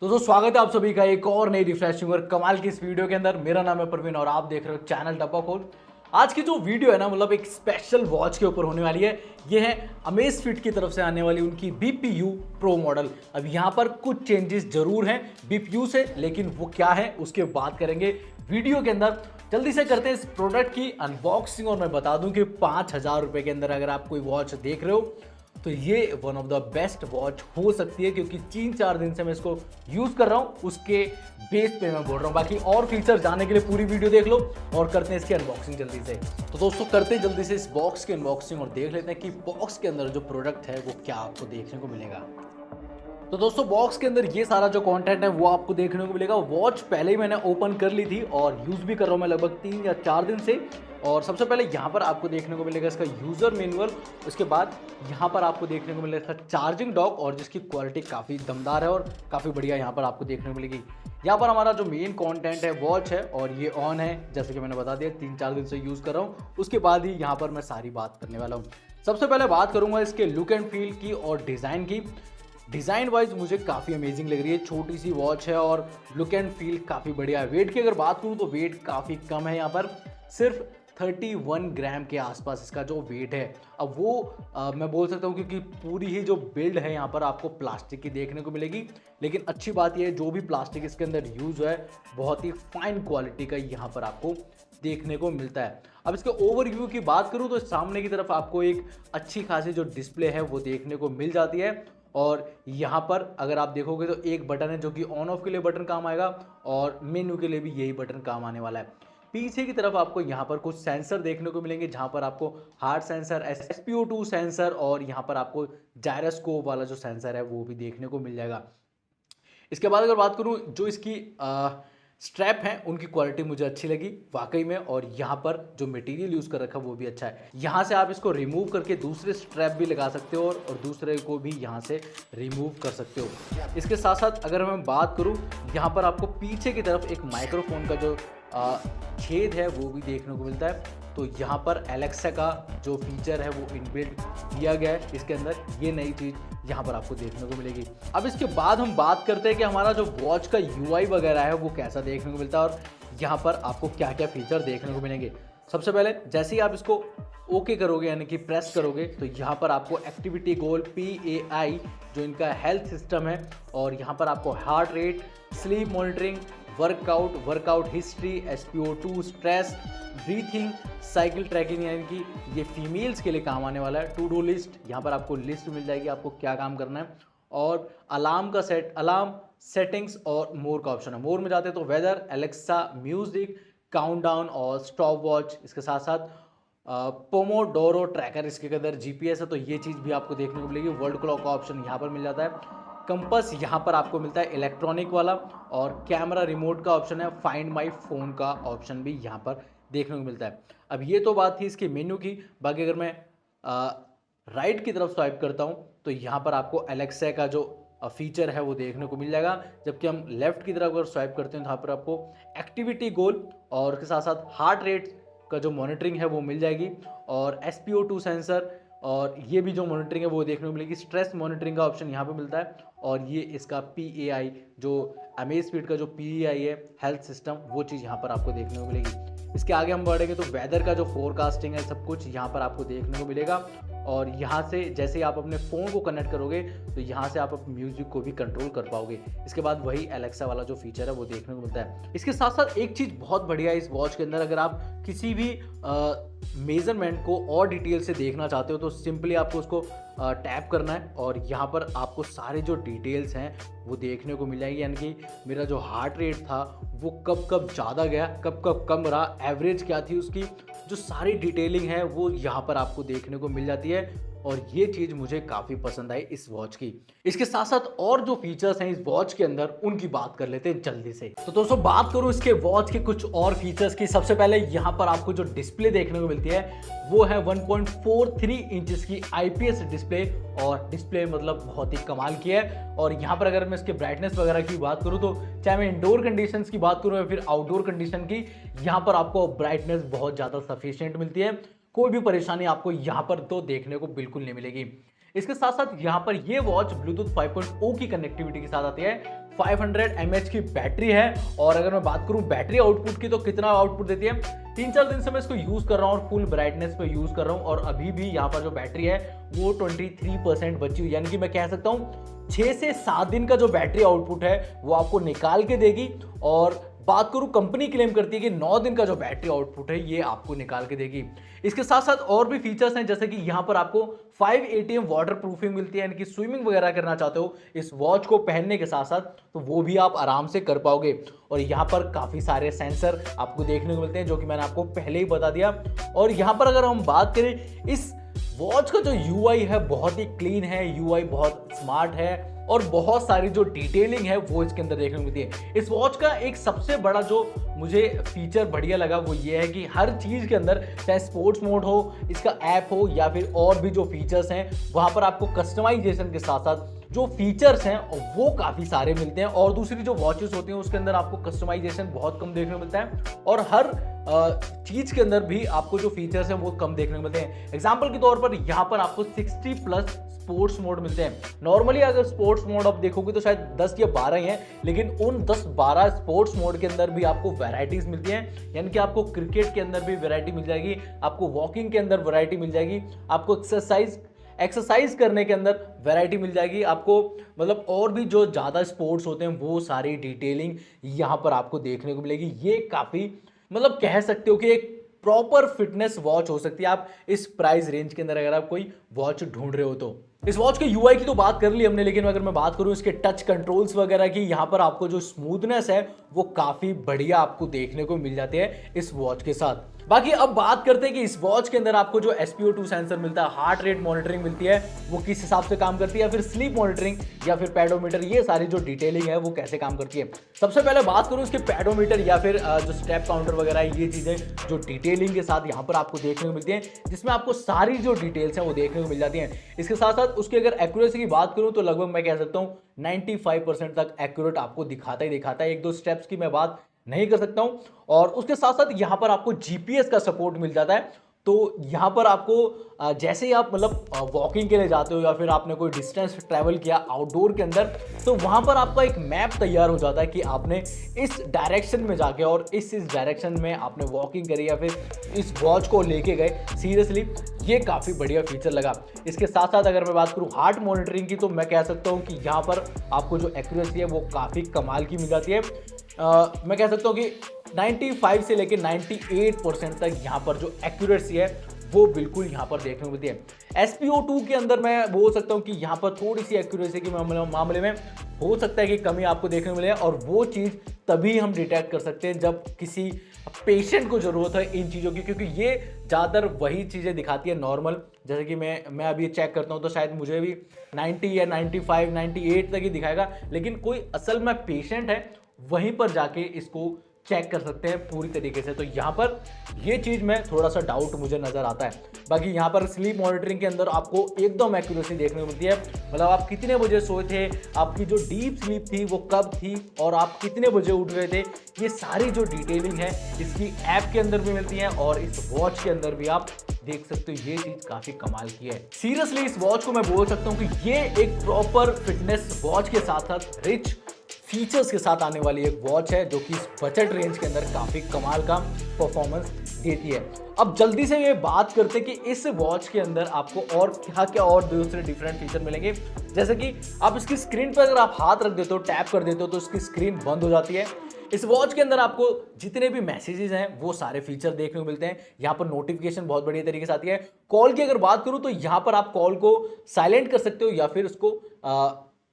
तो दोस्तों स्वागत है आप सभी का एक और नई रिफ्रेशिंग और कमाल की इस वीडियो के अंदर। मेरा नाम है प्रवीण और आप देख रहे हो चैनल डब्बा खोल। आज की जो वीडियो है ना मतलब एक स्पेशल वॉच के ऊपर होने वाली है। ये है अमेजफिट की तरफ से आने वाली उनकी बीपीयू प्रो मॉडल। अब यहाँ पर कुछ चेंजेस जरूर हैं बीपीयू से, लेकिन वो क्या है उसके बात करेंगे वीडियो के अंदर। जल्दी से करते हैं इस प्रोडक्ट की अनबॉक्सिंग और मैं बता दूं कि 5,000 रुपए के अंदर अगर आप कोई वॉच देख रहे हो तो ये one of the best watch हो सकती है, क्योंकि 3-4 दिन से मैं इसको यूज कर रहा हूँ, उसके बेस पे मैं बोल रहा हूँ। बाकी और फीचर जानने के लिए पूरी वीडियो देख लो और करते हैं इसकी अनबॉक्सिंग जल्दी से। तो दोस्तों करते हैं जल्दी से इस बॉक्स की अनबॉक्सिंग और देख लेते हैं कि बॉक्स के अंदर जो प्रोडक्ट है वो क्या आपको देखने को मिलेगा। तो दोस्तों बॉक्स के अंदर ये सारा जो कंटेंट है वो आपको देखने को मिलेगा। वॉच पहले ही मैंने ओपन कर ली थी और यूज़ भी कर रहा हूँ मैं लगभग 3 या 4 दिन से। और सबसे पहले यहाँ पर आपको देखने को मिलेगा इसका यूज़र मैनुअल। उसके बाद यहाँ पर आपको देखने को मिलेगा इसका चार्जिंग डॉक और जिसकी क्वालिटी काफ़ी दमदार है और काफ़ी बढ़िया यहाँ पर आपको देखने को मिलेगी। यहाँ पर हमारा जो मेन कंटेंट है वॉच है और ये ऑन है, जैसे कि मैंने बता दिया 3-4 दिन से यूज़ कर रहा हूँ। उसके बाद ही यहाँ पर मैं सारी बात करने वाला हूँ। सबसे पहले बात करूँगा इसके लुक एंड फील की और डिज़ाइन की। डिज़ाइन वाइज मुझे काफ़ी अमेजिंग लग रही है। छोटी सी वॉच है और लुक एंड फील काफ़ी बढ़िया है। वेट की अगर बात करूँ तो वेट काफ़ी कम है, यहाँ पर सिर्फ 31 ग्राम के आसपास इसका जो वेट है। अब वो मैं बोल सकता हूँ क्योंकि पूरी ही जो बिल्ड है यहाँ पर आपको प्लास्टिक की देखने को मिलेगी, लेकिन अच्छी बात यह है जो भी प्लास्टिक इसके अंदर यूज़ है बहुत ही फाइन क्वालिटी का यहाँ पर आपको देखने को मिलता है। अब इसके ओवरव्यू की बात करूँ तो सामने की तरफ आपको एक अच्छी खासी जो डिस्प्ले है वो देखने को मिल जाती है। और यहाँ पर अगर आप देखोगे तो एक बटन है जो कि ऑन ऑफ के लिए बटन काम आएगा और मेन्यू के लिए भी यही बटन काम आने वाला है। पीछे की तरफ आपको यहाँ पर कुछ सेंसर देखने को मिलेंगे, जहाँ पर आपको हार्ट सेंसर, SpO2 सेंसर और यहाँ पर आपको जायरोस्कोप वाला जो सेंसर है वो भी देखने को मिल जाएगा। इसके बाद अगर बात करूँ जो इसकी स्ट्रैप हैं उनकी क्वालिटी मुझे अच्छी लगी वाकई में, और यहाँ पर जो मटेरियल यूज़ कर रखा है वो भी अच्छा है। यहाँ से आप इसको रिमूव करके दूसरे स्ट्रैप भी लगा सकते हो और दूसरे को भी यहाँ से रिमूव कर सकते हो। इसके साथ साथ अगर मैं बात करूँ यहाँ पर आपको पीछे की तरफ एक माइक्रोफोन का जो छेद है वो भी देखने को मिलता है। तो यहाँ पर एलेक्सा का जो फीचर है वो इनबिल्ट दिया गया है इसके अंदर, ये नई चीज़ यहाँ पर आपको देखने को मिलेगी। अब इसके बाद हम बात करते हैं कि हमारा जो वॉच का UI वगैरह है वो कैसा देखने को मिलता है और यहाँ पर आपको क्या क्या फीचर देखने को मिलेंगे। सबसे पहले जैसे ही आप इसको ओके करोगे यानी कि प्रेस करोगे तो यहाँ पर आपको एक्टिविटी गोल PAI जो इनका हेल्थ सिस्टम है और यहाँ पर आपको heart rate, sleep monitoring, workout history, SpO2, stress, breathing, cycle tracking, यानी कि ये फीमेल्स के लिए काम आने वाला है। टू डू लिस्ट, यहाँ पर आपको लिस्ट मिल जाएगी आपको क्या काम करना है। और अलार्म सेटिंग्स और मोर का ऑप्शन है। मोर में जाते हैं तो वेदर, एलेक्सा, म्यूजिक, काउंटडाउन और स्टॉप वॉच। इसके साथ साथ पोमोडोरो ट्रैकर, इसके अंदर GPS है तो ये चीज़ भी आपको देखने को मिलेगी। वर्ल्ड क्लॉक का ऑप्शन यहाँ पर मिल जाता है। कंपास यहाँ पर आपको मिलता है इलेक्ट्रॉनिक वाला और कैमरा रिमोट का ऑप्शन है। फाइंड माई फोन का ऑप्शन भी यहाँ पर देखने को मिलता है। अब ये तो बात थी इसके मेन्यू की। बाकी अगर मैं राइट की तरफ स्वाइप करता हूँ तो यहाँ पर आपको एलेक्सा का जो फीचर है वो देखने को मिल जाएगा। जबकि हम लेफ्ट की तरफ अगर स्वाइप करते हैं तो यहाँ पर आपको एक्टिविटी गोल और उसके साथ साथ हार्ट रेट का जो मॉनिटरिंग है वो मिल जाएगी और SpO2 सेंसर और ये भी जो मॉनिटरिंग है वो देखने को मिलेगी। स्ट्रेस मॉनिटरिंग का ऑप्शन यहाँ पे मिलता है और ये इसका PAI जो अमेजफिट का जो PAI है हेल्थ सिस्टम, वो चीज़ यहाँ पर आपको देखने को मिलेगी। इसके आगे हम बढ़ेंगे तो वेदर का जो फोरकास्टिंग है सब कुछ यहाँ पर आपको देखने को मिलेगा। और यहाँ से जैसे ही आप अपने फ़ोन को कनेक्ट करोगे तो यहाँ से आप अपने म्यूजिक को भी कंट्रोल कर पाओगे। इसके बाद वही एलेक्सा वाला जो फीचर है वो देखने को मिलता है। इसके साथ साथ एक चीज़ बहुत बढ़िया है इस वॉच के अंदर, अगर आप किसी भी मेजरमेंट को और डिटेल से देखना चाहते हो तो सिंपली आपको उसको टैप करना है और यहाँ पर आपको सारे जो डिटेल्स हैं वो देखने को मिल जाएंगे। यानी कि मेरा जो हार्ट रेट था वो कब कब ज़्यादा गया, कब कब कम रहा, एवरेज क्या थी उसकी, जो सारी डिटेलिंग है वो यहाँ पर आपको देखने को मिल जाती है। और ये चीज़ मुझे काफ़ी पसंद आई इस वॉच की। इसके साथ साथ और जो फीचर्स हैं इस वॉच के अंदर उनकी बात कर लेते हैं जल्दी से। तो दोस्तों बात करूं इसके वॉच के कुछ और फीचर्स की। सबसे पहले यहाँ पर आपको जो डिस्प्ले देखने को मिलती है वो है 1.43 इंचेस की IPS डिस्प्ले और डिस्प्ले मतलब बहुत ही कमाल की है। और यहाँ पर अगर मैं इसके ब्राइटनेस वगैरह की बात करूँ तो चाहे मैं इंडोर कंडीशंस की बात करूँ या फिर आउटडोर कंडीशन की, यहाँ पर आपको ब्राइटनेस बहुत ज़्यादा सफिशिएंट मिलती है। कोई भी परेशानी आपको यहाँ पर तो देखने को बिल्कुल नहीं मिलेगी। इसके साथ साथ यहाँ पर ये वॉच ब्लूटूथ 5.0 की कनेक्टिविटी के साथ आती है। 500 mAh की बैटरी है। और अगर मैं बात करूं बैटरी आउटपुट की तो कितना आउटपुट देती है, 3-4 दिन से मैं इसको यूज कर रहा हूं और फुल ब्राइटनेस पे यूज कर रहा हूं और अभी भी यहाँ पर जो बैटरी है वो 23% बची हुई, यानी कि मैं कह सकता हूं 6 से 7 दिन का जो बैटरी आउटपुट है वो आपको निकाल के देगी। और बात करूं कंपनी क्लेम करती है कि 9 दिन का जो बैटरी आउटपुट है ये आपको निकाल के देगी। इसके साथ साथ और भी फीचर्स हैं, जैसे कि यहाँ पर आपको 5 ATM वाटर प्रूफिंग मिलती है, यानी कि स्विमिंग वगैरह करना चाहते हो इस वॉच को पहनने के साथ साथ तो वो भी आप आराम से कर पाओगे। और यहाँ पर काफ़ी सारे सेंसर आपको देखने को मिलते हैं जो कि मैंने आपको पहले ही बता दिया। और यहाँ पर अगर हम बात करें इस वॉच का जो UI है बहुत ही क्लीन है, UI बहुत स्मार्ट है और बहुत सारी जो डिटेलिंग है वो इसके अंदर देखने को मिलती है। इस वॉच का एक सबसे बड़ा जो मुझे फीचर बढ़िया लगा वो ये है कि हर चीज़ के अंदर, चाहे स्पोर्ट्स मोड हो, इसका ऐप हो या फिर और भी जो फीचर्स हैं, वहाँ पर आपको कस्टमाइजेशन के साथ साथ जो फीचर्स हैं वो काफ़ी सारे मिलते हैं। और दूसरी जो वॉचेस होती हैं उसके अंदर आपको कस्टमाइजेशन बहुत कम देखने को मिलता है और हर चीज़ के अंदर भी आपको जो फीचर्स हैं वो कम देखने को मिलते हैं। एग्जाम्पल के तौर पर यहाँ पर आपको 60+ स्पोर्ट्स मोड मिलते हैं। नॉर्मली अगर स्पोर्ट्स मोड आप देखोगे तो शायद 10 या 12 ही हैं, लेकिन उन 10-12 स्पोर्ट्स मोड के अंदर भी आपको वैरायटीज मिलती हैं, यानी कि आपको क्रिकेट के अंदर भी वैरायटी मिल जाएगी, आपको वॉकिंग के अंदर वैरायटी मिल जाएगी, आपको एक्सरसाइज करने के अंदर वैरायटी मिल जाएगी, आपको मतलब और भी जो ज़्यादा स्पोर्ट्स होते हैं वो सारी डिटेलिंग यहाँ पर आपको देखने को मिलेगी। ये काफ़ी मतलब कह सकते हो कि एक प्रॉपर फिटनेस वॉच हो सकती है आप इस प्राइस रेंज के अंदर अगर आप कोई वॉच ढूंढ रहे हो तो। इस वॉच के UI की तो बात कर ली हमने, लेकिन अगर मैं बात करूं इसके टच कंट्रोल्स वगैरह की, यहाँ पर आपको जो स्मूथनेस है वो काफ़ी बढ़िया आपको देखने को मिल जाती है इस वॉच के साथ। बाकी अब बात करते हैं कि इस वॉच के अंदर आपको जो SpO2 सेंसर मिलता है, हार्ट रेट मॉनिटरिंग मिलती है, वो किस हिसाब से काम करती है, या फिर स्लीप मॉनिटरिंग या फिर पेडोमीटर, ये सारी जो डिटेलिंग है वो कैसे काम करती है। सबसे पहले बात करूं इसके पेडोमीटर या फिर जो स्टेप काउंटर वगैरह है, ये चीज़ें जो डिटेलिंग के साथ यहाँ पर आपको देखने को मिलती है, जिसमें आपको सारी जो डिटेल्स हैं वो देखने को मिल जाती हैं। इसके साथ साथ उसकी अगर एक्यूरेसी की बात करूं तो लगभग मैं कह सकता हूँ 95% तक एक्यूरेट आपको दिखाता ही दिखाता है। 1-2 स्टेप्स की मैं बात नहीं कर सकता हूं। और उसके साथ साथ यहां पर आपको GPS का सपोर्ट मिल जाता है, तो यहां पर आपको जैसे ही आप मतलब वॉकिंग के लिए जाते हो या फिर आपने कोई डिस्टेंस ट्रैवल किया आउटडोर के अंदर, तो वहां पर आपका एक मैप तैयार हो जाता है कि आपने इस डायरेक्शन में जाके और इस डायरेक्शन में आपने वॉकिंग करी या फिर इस वॉच को लेके गए। सीरियसली ये काफ़ी बढ़िया फीचर लगा। इसके साथ साथ अगर मैं बात करूँ हार्ट मॉनिटरिंग की, तो मैं कह सकता हूँ कि यहाँ पर आपको जो एक्यूरेसी है वो काफ़ी कमाल की मिल जाती है। मैं कह सकता हूँ कि 95 से लेकर 98% तक यहाँ पर जो एक्यूरेसी है वो बिल्कुल यहाँ पर देखने को मिलती है। SpO2 के अंदर मैं बोल सकता हूँ कि यहाँ पर थोड़ी सी एक्यूरेसी के मामले में हो सकता है कि कमी आपको देखने को मिले, और वो चीज़ तभी हम डिटेक्ट कर सकते हैं जब किसी पेशेंट को ज़रूरत है इन चीज़ों की, क्योंकि ये ज़्यादातर वही चीज़ें दिखाती है नॉर्मल। जैसे कि मैं अभी चेक करता हूँ तो शायद मुझे भी 90 या 95, 98 तक ही दिखाएगा, लेकिन कोई असल में पेशेंट है वहीं पर जाके इसको चेक कर सकते हैं पूरी तरीके से। तो यहाँ पर ये चीज़ में थोड़ा सा डाउट मुझे नज़र आता है। बाकी यहाँ पर स्लीप मॉनिटरिंग के अंदर आपको एकदम एक्यूरेसी देखने को मिलती है, मतलब आप कितने बजे सोए थे, आपकी जो डीप स्लीप थी वो कब थी और आप कितने बजे उठ गए थे, ये सारी जो डिटेलिंग है इसकी ऐप के अंदर भी मिलती है और इस वॉच के अंदर भी आप देख सकते हो। ये चीज़ काफ़ी कमाल की है। सीरियसली इस वॉच को मैं बोल सकता हूँ कि ये एक प्रॉपर फिटनेस वॉच के साथ साथ रिच फीचर्स के साथ आने वाली एक वॉच है जो कि इस बजट रेंज के अंदर काफ़ी कमाल का परफॉर्मेंस देती है। अब जल्दी से ये बात करते हैं कि इस वॉच के अंदर आपको और क्या और दूसरे डिफरेंट फीचर मिलेंगे। जैसे कि आप इसकी स्क्रीन पर अगर आप हाथ रख देते हो, टैप कर देते हो, तो इसकी स्क्रीन बंद हो जाती है। इस वॉच के अंदर आपको जितने भी मैसेजेस हैं वो सारे फीचर देखने को मिलते हैं। यहाँ पर नोटिफिकेशन बहुत बढ़िया तरीके से आती है। कॉल की अगर बात करूँ तो यहाँ पर आप कॉल को साइलेंट कर सकते हो या फिर उसको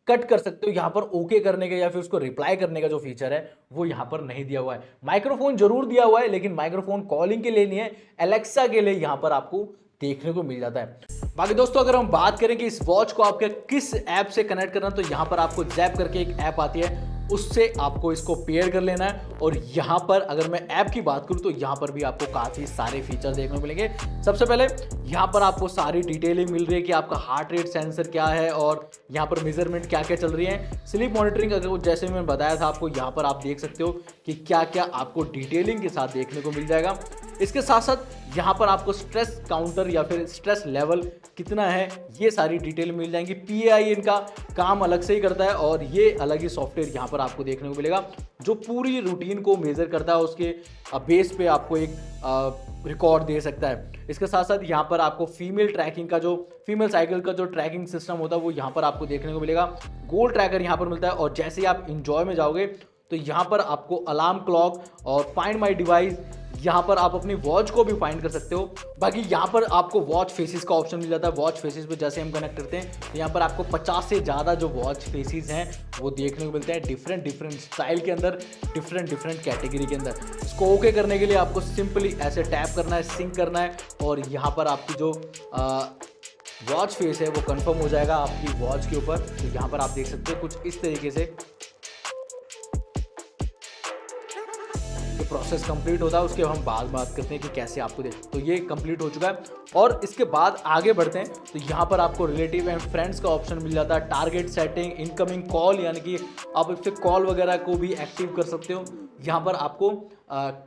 कट कर सकते हो। यहाँ पर ओके करने का या फिर उसको रिप्लाई करने का जो फीचर है वो यहाँ पर नहीं दिया हुआ है। माइक्रोफोन जरूर दिया हुआ है, लेकिन माइक्रोफोन कॉलिंग के लिए नहीं है, एलेक्सा के लिए यहाँ पर आपको देखने को मिल जाता है। बाकी दोस्तों अगर हम बात करें कि इस वॉच को आपके किस ऐप से कनेक्ट करना, तो यहाँ पर आपको जैप करके एक ऐप आती है, उससे आपको इसको पेयर कर लेना है। और यहाँ पर अगर मैं ऐप की बात करूँ तो यहाँ पर भी आपको काफ़ी सारे फीचर देखने को मिलेंगे। सबसे पहले यहाँ पर आपको सारी डिटेलिंग मिल रही है कि आपका हार्ट रेट सेंसर क्या है और यहाँ पर मेजरमेंट क्या क्या चल रही है। स्लीप मॉनिटरिंग अगर जैसे मैंने बताया था आपको, यहाँ पर आप देख सकते हो कि क्या क्या आपको डिटेलिंग के साथ देखने को मिल जाएगा। इसके साथ साथ यहाँ पर आपको स्ट्रेस काउंटर या फिर स्ट्रेस लेवल कितना है, ये सारी डिटेल मिल जाएंगी। PAI इनका काम अलग से ही करता है और ये अलग ही सॉफ्टवेयर यहाँ पर आपको देखने को मिलेगा जो पूरी रूटीन को मेजर करता है, उसके बेस पे आपको एक रिकॉर्ड दे सकता है। इसके साथ साथ यहाँ पर आपको फीमेल साइकिल का जो ट्रैकिंग सिस्टम होता है वो यहाँ पर आपको देखने को मिलेगा। गोल ट्रैकर यहाँ पर मिलता है और जैसे ही आप इंजॉय में जाओगे तो यहाँ पर आपको अलार्म क्लॉक और फाइंड माई डिवाइस, यहाँ पर आप अपनी वॉच को भी फाइंड कर सकते हो। बाकी यहाँ पर आपको वॉच फेसेस का ऑप्शन मिल जाता है। वॉच फेसेस पे जैसे हम कनेक्ट करते हैं तो यहाँ पर आपको 50 से ज़्यादा जो वॉच फेसेस हैं वो देखने को मिलते हैं, डिफरेंट स्टाइल के अंदर, डिफरेंट कैटेगरी के अंदर। इसको ओके करने के लिए आपको सिंपली ऐसे टैप करना है, सिंक करना है और यहाँ पर आपकी जो वॉच फेस है वो कंफर्म हो जाएगा आपकी वॉच के ऊपर। तो यहाँ पर आप देख सकते हो कुछ इस तरीके से प्रोसेस कंप्लीट होता है। उसके हम बाद बात करते हैं कि कैसे आपको देख। तो ये कंप्लीट हो चुका है और इसके बाद आगे बढ़ते हैं तो यहाँ पर आपको रिलेटिव एंड फ्रेंड्स का ऑप्शन मिल जाता है। टारगेट सेटिंग, इनकमिंग कॉल, यानी कि आप इससे कॉल वगैरह को भी एक्टिव कर सकते हो। यहाँ पर आपको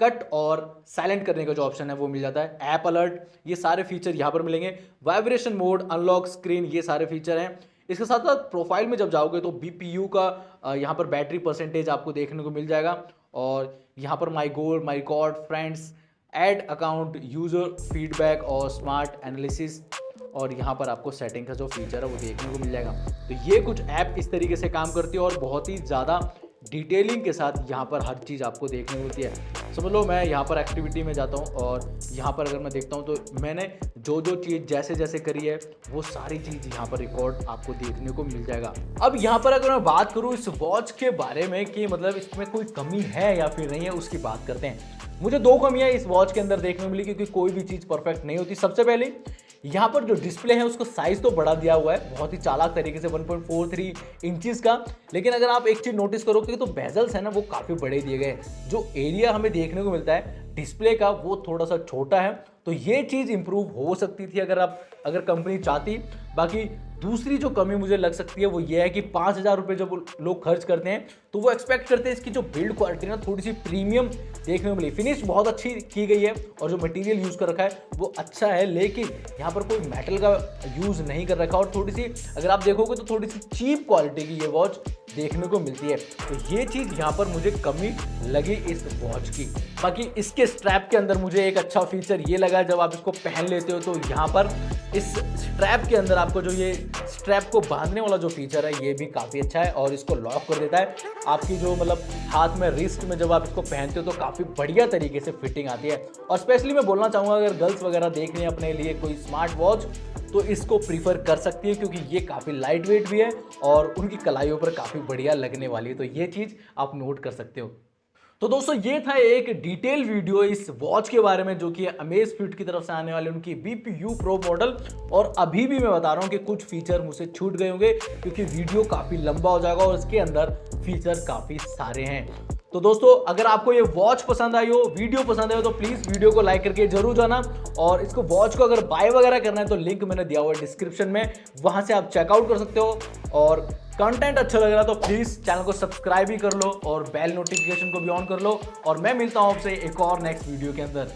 कट और साइलेंट करने का जो ऑप्शन है वो मिल जाता है। ऐप अलर्ट, ये सारे फीचर यहाँ पर मिलेंगे। वाइब्रेशन मोड, अनलॉक स्क्रीन, ये सारे फीचर हैं। इसके साथ साथ प्रोफाइल में जब जाओगे तो BPU का यहाँ पर बैटरी परसेंटेज आपको देखने को मिल जाएगा और यहाँ पर my goal, my record, friends, add account, user feedback और स्मार्ट एनालिसिस, और यहाँ पर आपको सेटिंग का जो फीचर है वो देखने को मिल जाएगा। तो ये कुछ ऐप इस तरीके से काम करती है और बहुत ही ज़्यादा डिटेलिंग के साथ यहाँ पर हर चीज़ आपको देखने को मिलती है। समझ लो मैं यहाँ पर एक्टिविटी में जाता हूँ और यहाँ पर अगर मैं देखता हूँ तो मैंने जो चीज़ जैसे करी है वो सारी चीज़ यहाँ पर रिकॉर्ड आपको देखने को मिल जाएगा। अब यहाँ पर अगर मैं बात करूँ इस वॉच के बारे में कि मतलब इसमें कोई कमी है या फिर नहीं है, उसकी बात करते हैं। मुझे 2 कमियां इस वॉच के अंदर देखने को मिली क्योंकि कोई भी चीज़ परफेक्ट नहीं होती। सबसे पहले यहाँ पर जो डिस्प्ले है उसको साइज तो बढ़ा दिया हुआ है बहुत ही चालाक तरीके से, 1.43 इंचेस का, लेकिन अगर आप एक चीज़ नोटिस करोगे तो बेजल्स है ना वो काफ़ी बड़े दिए गए। जो एरिया हमें देखने को मिलता है डिस्प्ले का वो थोड़ा सा छोटा है, तो ये चीज़ इंप्रूव हो सकती थी अगर कंपनी चाहती। बाकी दूसरी जो कमी मुझे लग सकती है वो ये है कि 5,000 रुपये जब लोग खर्च करते हैं तो वो एक्सपेक्ट करते हैं इसकी जो बिल्ड क्वालिटी ना थोड़ी सी प्रीमियम देखने को मिली। फिनिश बहुत अच्छी की गई है और जो मटेरियल यूज़ कर रखा है वो अच्छा है, लेकिन यहाँ पर कोई मेटल का यूज़ नहीं कर रखा और थोड़ी सी अगर आप देखोगे तो थोड़ी सी चीप क्वालिटी की ये वॉच देखने को मिलती है। तो ये चीज़ यहाँ पर मुझे कमी लगी इस वॉच की। बाकी इसके स्ट्रैप के अंदर मुझे एक अच्छा फीचर ये लगा, जब आप इसको पहन लेते हो तो यहाँ पर इस स्ट्रैप के अंदर आपको जो ये स्ट्रैप को बांधने वाला जो फीचर है ये भी काफ़ी अच्छा है और इसको लॉक कर देता है। आपकी जो मतलब हाथ में, रिस्ट में जब आप इसको पहनते हो तो काफ़ी बढ़िया तरीके से फिटिंग आती है। और स्पेशली मैं बोलना चाहूँगा अगर गर्ल्स वगैरह देख रही हैं अपने लिए कोई स्मार्ट वॉच तो इसको प्रीफर कर सकती है क्योंकि ये काफ़ी लाइट वेट भी है और उनकी कलाइयों पर काफ़ी बढ़िया लगने वाली है। तो ये चीज़ आप नोट कर सकते हो। तो दोस्तों ये था एक डिटेल वीडियो इस वॉच के बारे में जो कि अमेज़फिट की तरफ से आने वाले उनकी BPU प्रो मॉडल। और अभी भी मैं बता रहा हूँ कि कुछ फीचर मुझसे छूट गए होंगे क्योंकि वीडियो काफ़ी लंबा हो जाएगा और इसके अंदर फीचर काफ़ी सारे हैं। तो दोस्तों अगर आपको ये वॉच पसंद आई हो, वीडियो पसंद आई हो तो प्लीज़ वीडियो को लाइक करके जरूर जाना। और इसको वॉच को अगर बाय वगैरह करना है तो लिंक मैंने दिया हुआ है डिस्क्रिप्शन में, वहाँ से आप चेकआउट कर सकते हो। और कंटेंट अच्छा लग रहा तो प्लीज़ चैनल को सब्सक्राइब भी कर लो और बेल नोटिफिकेशन को भी ऑन कर लो। और मैं मिलता हूँ आपसे एक और नेक्स्ट वीडियो के अंदर।